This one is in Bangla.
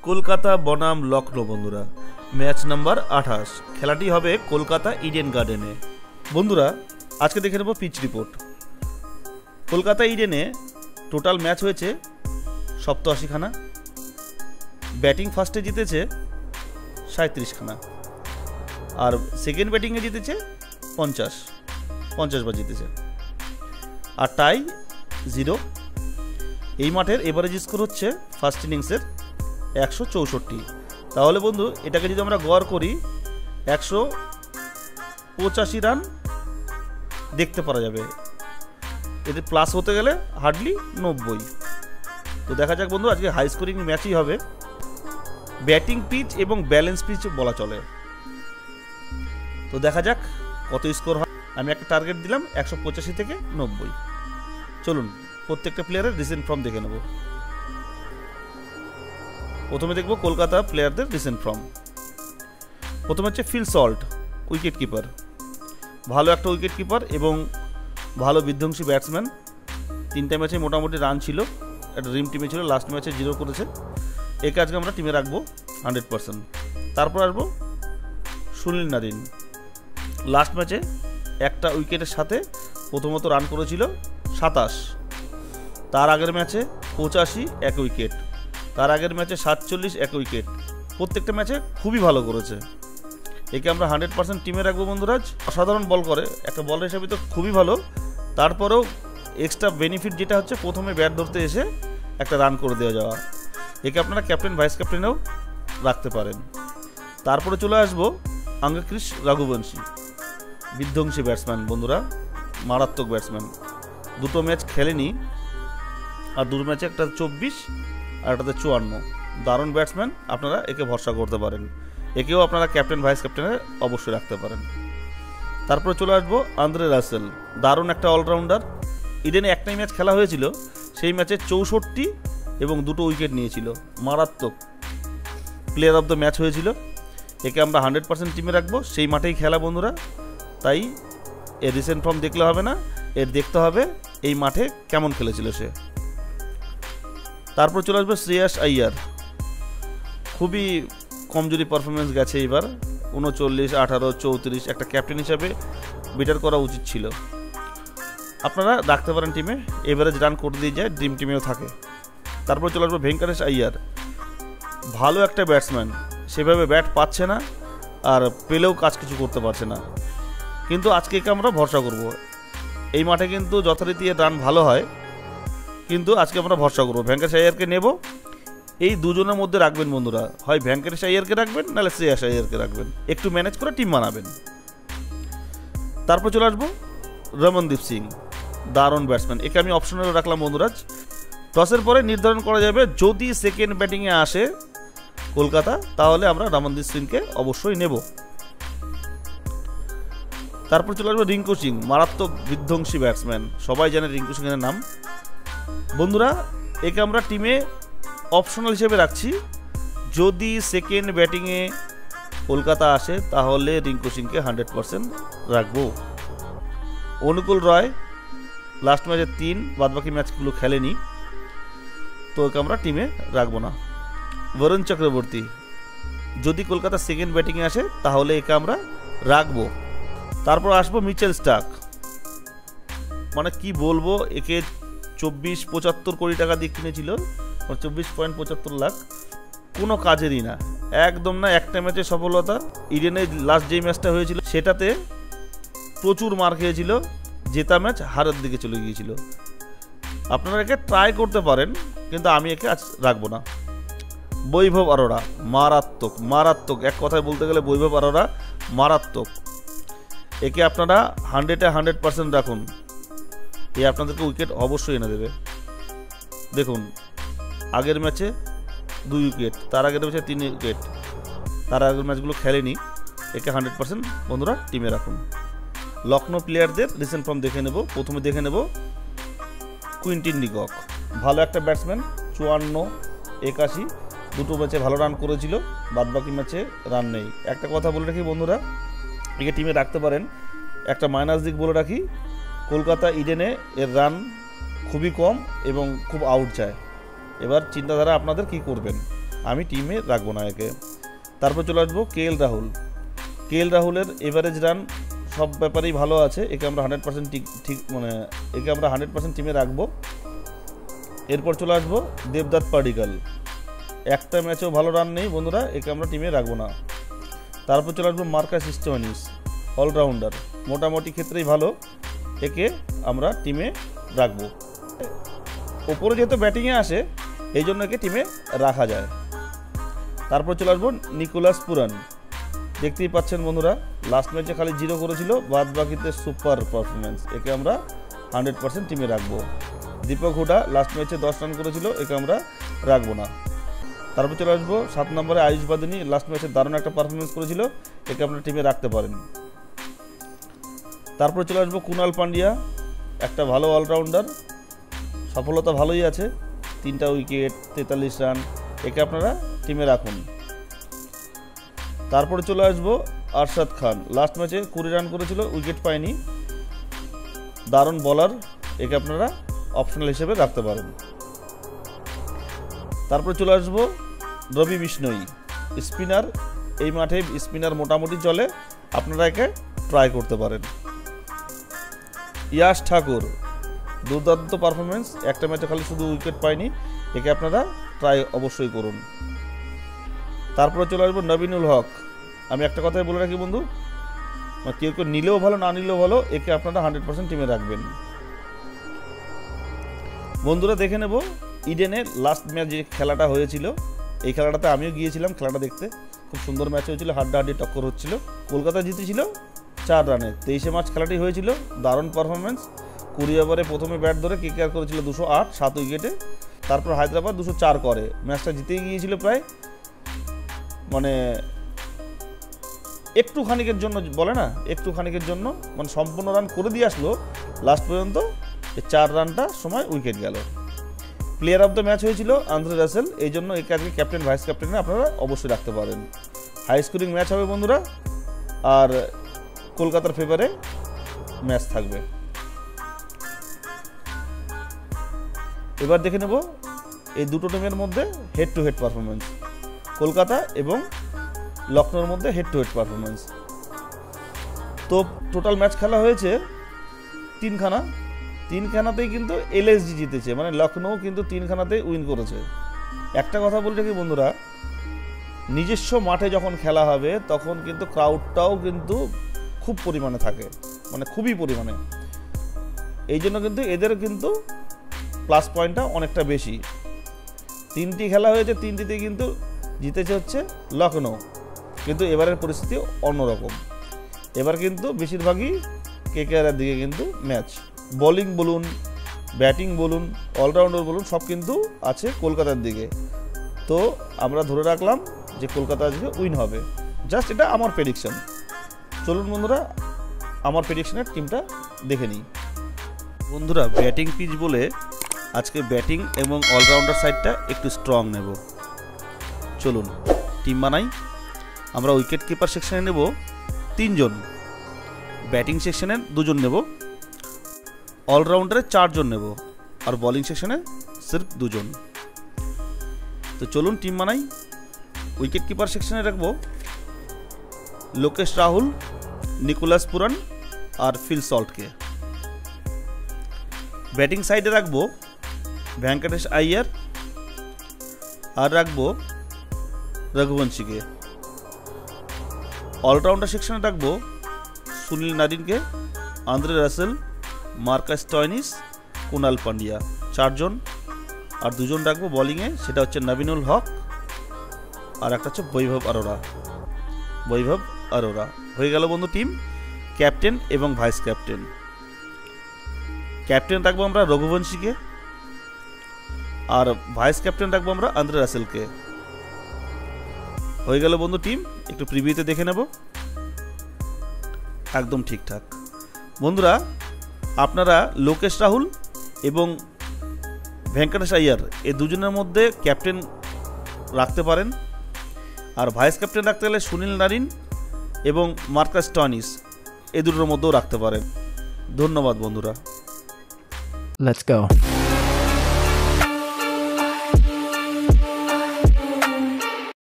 কলকাতা বনাম লখনৌ বন্ধুরা, ম্যাচ নাম্বার 28। খেলাটি হবে কলকাতা ইডেন গার্ডেনে। বন্ধুরা আজকে দেখে নেব পিচ রিপোর্ট। কলকাতা ইডেনে টোটাল ম্যাচ হয়েছে 87 খানা। ব্যাটিং ফার্স্টে জিতেছে 37 খানা, আর সেকেন্ড ব্যাটিংয়ে জিতেছে 50 বার জিতেছে, আর টাই 0। এই মাঠের এভারেজ স্কোর হচ্ছে ফার্স্ট ইনিংসের 164। তাহলে বন্ধু এটাকে যদি আমরা গড় করি 185 রান দেখতে পারা যাবে। এতে প্লাস হতে গেলে হার্ডলি 90। তো দেখা যাক বন্ধু, আজকে হাই স্কোরিং ম্যাচই হবে। ব্যাটিং পিচ এবং ব্যালেন্স পিচ বলা চলে। তো দেখা যাক কত স্কোর হয়। আমি একটা টার্গেট দিলাম 185 থেকে 90। চলুন প্রত্যেকটা প্লেয়ারের রিসেন্ট ফর্ম দেখে নেব। প্রথমে দেখব কলকাতা প্লেয়ারদের রিসেন্ট ফর্ম। প্রথমে হচ্ছে ফিল সল্ট, উইকেট কিপার। ভালো একটা উইকেট কিপার এবং ভালো বিধ্বংসী ব্যাটসম্যান। 3টা ম্যাচে মোটামুটি রান ছিল, একটা ড্রিম টিমে ছিল, লাস্ট ম্যাচে 0 করেছে। একে আজকে আমরা টিমে রাখবো 100%। তারপর আসবো সুনীল নারিন। লাস্ট ম্যাচে একটা উইকেটের সাথে প্রথমত রান করেছিল 27। তার আগের ম্যাচে 85 1 উইকেট, তার আগের ম্যাচে 47 1 উইকেট। প্রত্যেকটা ম্যাচে খুবই ভালো করেছে। একে আমরা 100% টিমে রাখবো বন্ধুরা। অসাধারণ বল করে, একটা বল হিসাবে তো খুবই ভালো। তারপরেও এক্সট্রা বেনিফিট যেটা হচ্ছে প্রথমে ব্যাট ধরতে এসে একটা রান করে দেওয়া যাওয়া। একে আপনারা ক্যাপ্টেন ভাইস ক্যাপ্টেনেও রাখতে পারেন। তারপরে চলে আসবো আঙ্গক্রিস রঘুবংশী, বিধ্বংসী ব্যাটসম্যান বন্ধুরা, মারাত্মক ব্যাটসম্যান। 2টো ম্যাচ খেলেনি, আর 2 ম্যাচে একটা 24 আর একটাতে 54। দারুণ ব্যাটসম্যান, আপনারা একে ভরসা করতে পারেন। একেও আপনারা ক্যাপ্টেন ভাইস ক্যাপ্টেনে অবশ্যই রাখতে পারেন। তারপরে চলে আসবো আন্দ্রে রাসেল, দারুণ একটা অলরাউন্ডার। ইডেনে একটাই ম্যাচ খেলা হয়েছিল, সেই ম্যাচে 64 এবং 2টো উইকেট নিয়েছিল। মারাত্মক প্লেয়ার অফ দ্য ম্যাচ হয়েছিল। একে আমরা 100% টিমে রাখবো। সেই মাঠেই খেলা বন্ধুরা, তাই এর রিসেন্ট ফর্ম দেখলে হবে না, এর দেখতে হবে এই মাঠে কেমন খেলেছিল সে। তারপর চলে আসবে শ্রেয়াস আইয়ার। খুবই কমজোরি পারফরমেন্স গেছে এবার, 39 18 34। একটা ক্যাপ্টেন হিসাবে বেটার করা উচিত ছিল। আপনারা রাখতে পারেন টিমে, এভারেজ রান করে দিয়ে যায়, ড্রিম টিমেও থাকে। তারপর চলে আসবে ভেঙ্কটেশ আইয়ার। ভালো একটা ব্যাটসম্যান, সেভাবে ব্যাট পাচ্ছে না, আর পেলেও কাজ কিছু করতে পারছে না। কিন্তু আজকে একে আমরা ভরসা করব। এই মাঠে কিন্তু যথারীতি রান ভালো হয়, কিন্তু আজকে আমরা ভরসা করবো। ভেঙ্কটেশ আইয়ারকে নেব। এই দুজনের মধ্যে রাখবেন বন্ধুরা, হয় ভেঙ্কটেশ আইয়ারকে রাখবেন, নাহলে শ্রেয়াস আইয়ারকে রাখবেন। একটু ম্যানেজ করে টিম বানাবেন। তারপর চলে আসবো রমনদীপ সিং, দারুণ ব্যাটসম্যান। একে আমি অপশনালে রাখলাম বন্ধুরা। টসের পরে নির্ধারণ করা যাবে, যদি সেকেন্ড ব্যাটিংয়ে আসে কলকাতা, তাহলে আমরা রমনদীপ সিংকে অবশ্যই নেব। তারপর চলে আসবে রিঙ্কু সিং, মারাত্মক বিধ্বংসী ব্যাটসম্যান। সবাই জানে রিঙ্কু সিংয়ের নাম বন্ধুরা। একে আমরা টিমে অপশনাল হিসেবে রাখছি। যদি সেকেন্ড ব্যাটিংয়ে কলকাতা আসে তাহলে রিঙ্কু সিংকে 100% রাখবো। অনুকূল রয় লাস্ট ম্যাচে 3, বাদবাকি ম্যাচগুলো খেলেনি, তো একে আমরা টিমে রাখবো না। বরুণ চক্রবর্তী, যদি কলকাতা সেকেন্ড ব্যাটিংয়ে আসে তাহলে একে আমরা রাখবো। তারপর আসবো মিচেল স্টার্ক। মানে কি বলবো, একে 24-75 কোটি টাকা দিয়ে কিনেছিল, 24.75 লাখ। কোনো কাজেরই না, একদম না। একটা ম্যাচে সফলতা। ইডেনে লাস্ট যে ম্যাচটা হয়েছিল সেটাতে প্রচুর মার খেয়েছিল, জেতা ম্যাচ হারের দিকে চলে গিয়েছিল। আপনারা একে ট্রাই করতে পারেন, কিন্তু আমি একে আজ রাখবো না। বৈভব আরোরা, মারাত্মক মারাত্মক, এক কথায় বলতে গেলে বৈভব আরোরা মারাত্মক। একে আপনারা 100-এ 100% রাখুন। এ আপনাদেরকে উইকেট অবশ্যই এনে দেবে। দেখুন আগের ম্যাচে 2 উইকেট, তার আগের ম্যাচে 3 উইকেট, তার আগের ম্যাচগুলো খেলেনি। একে 100% বন্ধুরা টিমে রাখুন। লখনৌ প্লেয়ারদের রিসেন্ট ফর্ম দেখে নেব। প্রথমে দেখে নেব কুইন্টিন ডিকক, ভালো একটা ব্যাটসম্যান। 54 81, 2টো ম্যাচে ভালো রান করেছিল, বাদবাকি ম্যাচে রান নেই। একটা কথা বলে রাখি বন্ধুরা, একে টিমে রাখতে পারেন। একটা মাইনাস দিক বলে রাখি, কলকাতা ইডেনে এর রান খুবই কম এবং খুব আউট যায়। এবার চিন্তাধারা আপনাদের কি করবেন। আমি টিমে রাখবো না একে। তারপর চলে আসবো KL রাহুল। KL রাহুলের এভারেজ রান সব ব্যাপারেই ভালো আছে, একে আমরা 100% ঠিক মানে একে আমরা 100% টিমে রাখবো। এরপর চলে আসবো দেবদত্ত পাডিক্কল। একটা ম্যাচেও ভালো রান নেই বন্ধুরা, একে আমরা টিমে রাখবো না। তারপর চলে আসবো মার্কাস স্টোয়নিস, অলরাউন্ডার, মোটামুটি ক্ষেত্রেই ভালো, একে আমরা টিমে রাখবো। ওপরে যেহেতু ব্যাটিংয়ে আসে এই জন্য একে টিমে রাখা যায়। তারপর চলে আসবো নিকোলাস পুরান। দেখতেই পাচ্ছেন বন্ধুরা, লাস্ট ম্যাচে খালি 0 করেছিল, বাদ বাকিতে সুপার পারফরমেন্স, একে আমরা 100% টিমে রাখবো। দীপক হুডা লাস্ট ম্যাচে 10 রান করেছিল, একে আমরা রাখবো না। তারপর চলে আসবো 7 নম্বরে আয়ুষ বাদিনী। লাস্ট ম্যাচে দারুণ একটা পারফরমেন্স করেছিল, একে আপনারা টিমে রাখতে পারেন। তারপর চলে আসবো কুনাল পান্ডিয়া, একটা ভালো অলরাউন্ডার, সফলতা ভালোই আছে, 3টা উইকেট, 43 রান, একে আপনারা টিমে রাখুন। তারপরে চলে আসবো আরশাদ খান। লাস্ট ম্যাচে 20 রান করেছিল, উইকেট পায়নি, দারুণ বলার, একে আপনারা অপশনাল হিসেবে রাখতে পারেন। তারপরে চলে আসবো রবি বিষ্ণই, স্পিনার। এই মাঠে স্পিনার মোটামুটি চলে, আপনারা একে ট্রাই করতে পারেন। ইয়াশ ঠাকুর, দুর্দান্ত পারফরমেন্স, একটা ম্যাচে খালি শুধু উইকেট পায়নি, একে আপনারা ট্রাই অবশ্যই করুন। তারপরে চলে আসবো নবীনুল হক। আমি একটা কথাই বলে রাখি বন্ধু, কেউ কেউ নিলেও ভালো, না নিলেও ভালো, একে আপনারা 100% টিমে রাখবেন। বন্ধুরা দেখে নেব ইডেনের লাস্ট ম্যাচ যে খেলাটা হয়েছিল, এই খেলাটাতে আমিও গিয়েছিলাম খেলাটা দেখতে, খুব সুন্দর ম্যাচ হয়েছিল, হাড্ডাহাড্ডি টক্কর হচ্ছিল। কলকাতা জিতেছিল 4 রানে, 23 মার্চ খেলাটি হয়েছিল, দারুণ পারফরমেন্স। 20 ওভারে প্রথমে ব্যাট ধরে কেকেআর করেছিল 208, 7 উইকেটে। তারপর হায়দ্রাবাদ 204 করে ম্যাচটা জিতেই গিয়েছিল প্রায়, মানে একটু খানিকের জন্য, বলে না একটু খানিকের জন্য, মানে সম্পূর্ণ রান করে দিয়ে আসলো লাস্ট পর্যন্ত, 4 রানটা সময় উইকেট গেল। প্লেয়ার অফ দ্য ম্যাচ হয়েছিল আন্দ্রে রাসেল, এই জন্য একে আজকে ক্যাপ্টেন ভাইস ক্যাপ্টেনে আপনারা অবশ্যই রাখতে পারেন। হাই স্কোরিং ম্যাচ হবে বন্ধুরা, আর কলকাতার ফেভারে ম্যাচ থাকবে। এবার দেখে নেব এই দুটো টিমের মধ্যে head to head performance, Kolkata এবং লখনৌর মধ্যে হেড টু হেড পারফরমেন্স। তো টোটাল ম্যাচ খেলা হয়েছে 3খানাতেই কিন্তু LSG জিতেছে, মানে লখনৌ কিন্তু 3খানাতেই উইন করেছে। একটা কথা বলে রাখি বন্ধুরা, নিজস্ব মাঠে যখন খেলা হবে তখন কিন্তু ক্রাউডটাও কিন্তু খুব পরিমাণে থাকে, মানে খুবই পরিমাণে, এই জন্য কিন্তু এদের কিন্তু প্লাস পয়েন্টটা অনেকটা বেশি। 3টি খেলা হয়েছে, 3টিতেই কিন্তু জিতেছে হচ্ছে লখনৌ, কিন্তু এবারের পরিস্থিতি অন্যরকম। এবার কিন্তু বেশিরভাগই কেকেআরের দিকে কিন্তু ম্যাচ, বোলিং বলুন, ব্যাটিং বলুন, অলরাউন্ডার বলুন, সব কিন্তু আছে কলকাতার দিকে। তো আমরা ধরে রাখলাম যে কলকাতা আজকে উইন হবে, জাস্ট এটা আমার প্রেডিকশন। চলুন বন্ধুরা আমার প্রেডিকশনের টিমটা দেখে নিই। বন্ধুরা ব্যাটিং পিচ বলে আজকে ব্যাটিং এবং অলরাউন্ডার সাইডটা একটু স্ট্রং নেব। চলুন টিম বানাই। আমরা উইকেট কিপার সেকশনে নেব 3 জন, ব্যাটিং সেকশনে 2 জন নেব, অলরাউন্ডারে 4 জন নেব, আর বোলিং সেকশনে সির্ফ 2 জন। তো চলুন টিম বানাই। উইকেট কিপার সেকশনে রাখবো লোকেশ রাহুল, নিকোলাস পুরান আর ফিল সল্টকে। ব্যাটিং সাইডে রাখবো ভেঙ্কটেশ আইয়ার আর রাখবো রঘুবংশীকে। অলরাউন্ডার সেকশনে রাখবো সুনীল নারিনকে, Andre Russell, Marcus Stoinis, Kunal Pandya, 4 জন। আর 2 জন রাখবো বোলিংয়ে, সেটা হচ্ছে নবীনুল হক আর একটা হচ্ছে বৈভব আরোরা। হয়ে গেল বন্ধু টিম। ক্যাপ্টেন এবং ভাইস ক্যাপ্টেন। ক্যাপ্টেন রাখবো আমরা রঘুবংশীকে, আর ভাইস ক্যাপ্টেন রাখবো আমরা আন্দ্রে রাসেলকে। হয়ে গেল বন্ধু টিম। একটু প্রিভিউতে দেখে নেব, একদম ঠিকঠাক। বন্ধুরা আপনারা লোকেশ রাহুল এবং ভেঙ্কটেশ আইয়ার এই 2 জনের মধ্যে ক্যাপ্টেন রাখতে পারেন, আর ভাইস ক্যাপ্টেন রাখতে গেলে সুনীল নারিন এবং মার্কাস স্টোয়নিস এই দুটোর মধ্যেও রাখতে পারেন। ধন্যবাদ বন্ধুরা। Let's go.